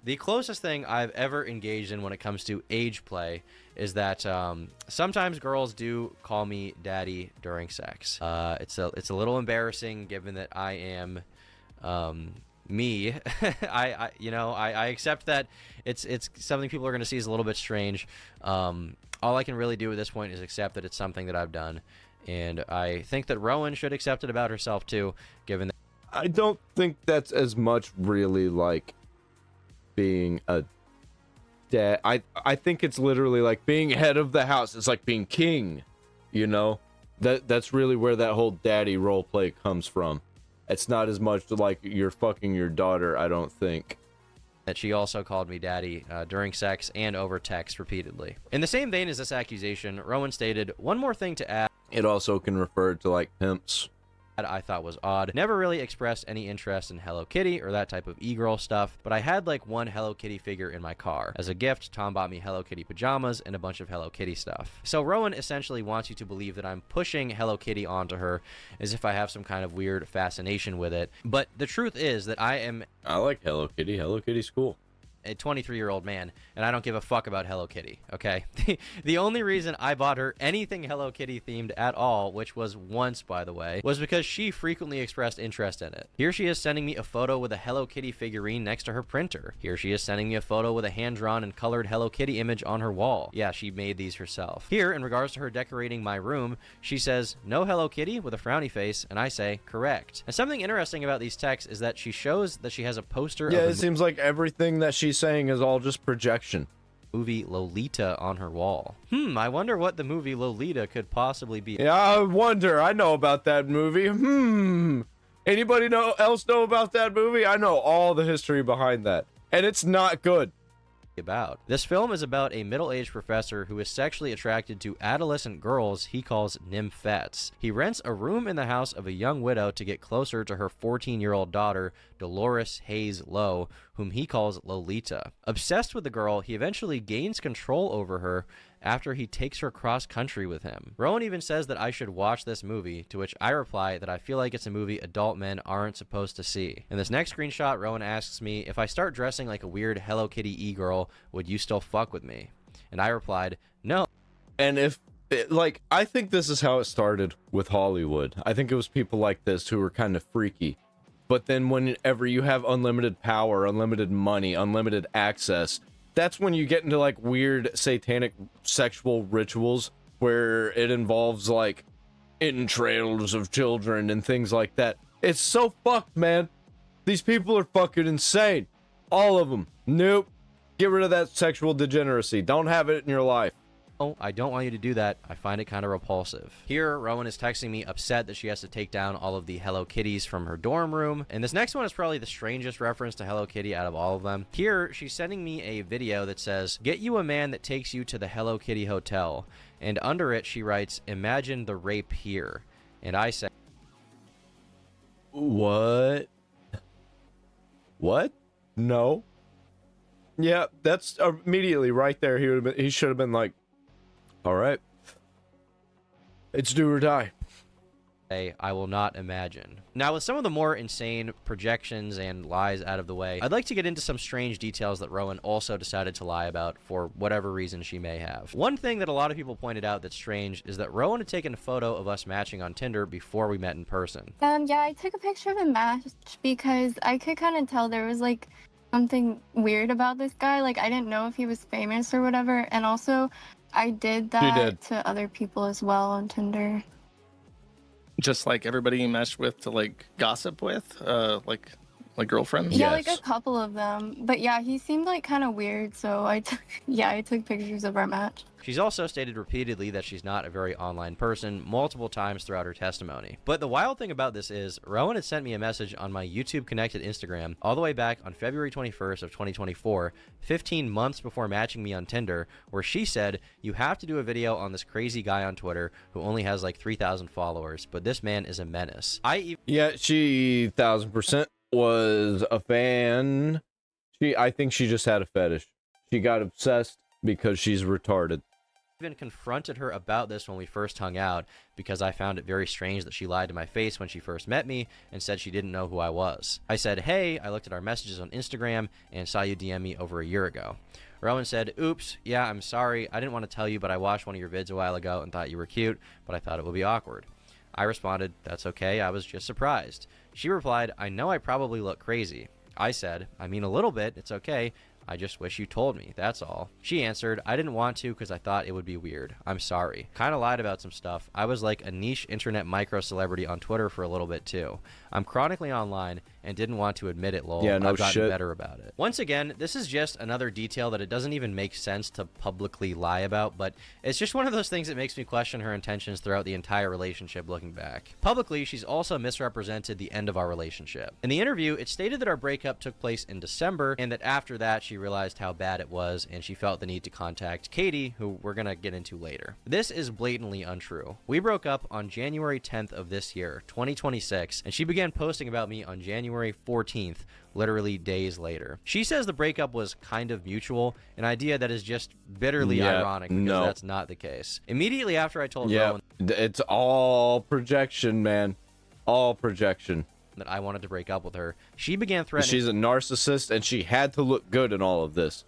The closest thing I've ever engaged in when it comes to age play is that sometimes girls do call me daddy during sex. It's a little embarrassing given that I am me. I accept that it's something people are going to see as a little bit strange. All I can really do at this point is accept that it's something that I've done, and I think that Rowan should accept it about herself too, given that I don't think that's as much really like being a dad. I think it's literally like being head of the house. It's like being king, you know? That's really where that whole daddy role play comes from. It's not as much like you're fucking your daughter, I don't think. that she also called me daddy during sex and over text repeatedly. In the same vein as this accusation, Rowan stated, "One more thing to add." It also can refer to like pimps. I thought was odd. Never really expressed any interest in Hello Kitty or that type of e-girl stuff, but I had like one Hello Kitty figure in my car. As a gift, Tom bought me Hello Kitty pajamas and a bunch of Hello Kitty stuff. So Rowan essentially wants you to believe that I'm pushing Hello Kitty onto her as if I have some kind of weird fascination with it. But the truth is that I like Hello Kitty. Hello Kitty's cool. A 23-year-old man, and I don't give a fuck about Hello Kitty, okay? The only reason I bought her anything Hello Kitty themed at all, which was once, by the way, was because she frequently expressed interest in it. Here she is sending me a photo with a Hello Kitty figurine next to her printer. Here she is sending me a photo with a hand-drawn and colored Hello Kitty image on her wall. Yeah, she made these herself. Here, in regards to her decorating my room, she says, "No Hello Kitty?" with a frowny face, and I say, "Correct." And something interesting about these texts is that she shows that she has a poster Yeah, of it seems like everything that she's saying is all just projection. movie Lolita on her wall. I wonder what the movie Lolita could possibly be. Yeah, I wonder. I know about that movie. Anybody else know about that movie? I know all the history behind that, and it's not good. About. This film is about a middle-aged professor who is sexually attracted to adolescent girls he calls nymphettes. He rents a room in the house of a young widow to get closer to her 14-year-old daughter, Dolores Hayes Lowe, whom he calls Lolita. Obsessed with the girl, he eventually gains control over her after he takes her cross-country with him. Rowan even says that I should watch this movie, to which I reply that I feel like it's a movie adult men aren't supposed to see. In this next screenshot, Rowan asks me, if I start dressing like a weird Hello Kitty e-girl, would you still fuck with me? And I replied, no. And I think this is how it started with Hollywood. I think it was people like this who were kind of freaky. But then whenever you have unlimited power, unlimited money, unlimited access, that's when you get into like weird satanic sexual rituals where it involves like entrails of children and things like that. It's so fucked, man. These people are fucking insane. All of them. Nope. Get rid of that sexual degeneracy. Don't have it in your life. Oh, I don't want you to do that. I find it kind of repulsive. Here, Rowan is texting me upset that she has to take down all of the Hello Kitties from her dorm room. And this next one is probably the strangest reference to Hello Kitty out of all of them. Here, she's sending me a video that says, "Get you a man that takes you to the Hello Kitty hotel." And under it, she writes, "Imagine the rape here." And I say, What? What? No. Yeah, that's immediately right there. He should have been like, all right, it's do or die. I will not imagine. Now, with some of the more insane projections and lies out of the way, I'd like to get into some strange details that Rowan also decided to lie about for whatever reason she may have. One thing that a lot of people pointed out that's strange is that Rowan had taken a photo of us matching on Tinder before we met in person. Yeah, I took a picture of a match because I could kind of tell there was like something weird about this guy. Like I didn't know if he was famous or whatever, and also I did that to other people as well on Tinder. Just like everybody you matched with to like gossip with, like girlfriends. Yeah, like a couple of them. But yeah, he seemed like kind of weird, so I took pictures of our match. She's also stated repeatedly that she's not a very online person multiple times throughout her testimony. But the wild thing about this is, Rowan had sent me a message on my YouTube connected Instagram all the way back on February 21st of 2024, 15 months before matching me on Tinder, where she said, "You have to do a video on this crazy guy on Twitter who only has like 3,000 followers, but this man is a menace." Yeah, she 1000% was a fan. I think she just had a fetish. She got obsessed because she's retarded. Even confronted her about this when we first hung out because I found it very strange that she lied to my face when she first met me and said she didn't know who I was. I said, hey, I looked at our messages on Instagram and saw you DM me over a year ago. Rowan said, oops, yeah, I'm sorry. I didn't want to tell you, but I watched one of your vids a while ago and thought you were cute, but I thought it would be awkward. I responded, that's okay, I was just surprised. She replied, I know I probably look crazy. I said, I mean a little bit, it's okay. I just wish you told me, that's all. She answered, I didn't want to because I thought it would be weird. I'm sorry. Kinda lied about some stuff. I was like a niche internet micro celebrity on Twitter for a little bit too. I'm chronically online and didn't want to admit it, lol. Yeah, no I've gotten shit. better about it. Once again, this is just another detail that it doesn't even make sense to publicly lie about, but it's just one of those things that makes me question her intentions throughout the entire relationship looking back. Publicly, she's also misrepresented the end of our relationship. In the interview, it stated that our breakup took place in December and that after that she realized how bad it was and she felt the need to contact Katie, who we're gonna get into later. This is blatantly untrue. We broke up on January 10th of this year, 2026, and she began posting about me on January 14th, literally days later. She says the breakup was kind of mutual, an idea that is just bitterly ironic because that's not the case. Immediately after I told Rowan it's all projection, man. All projection. that I wanted to break up with her, she began threatening. She's a narcissist and she had to look good in all of this.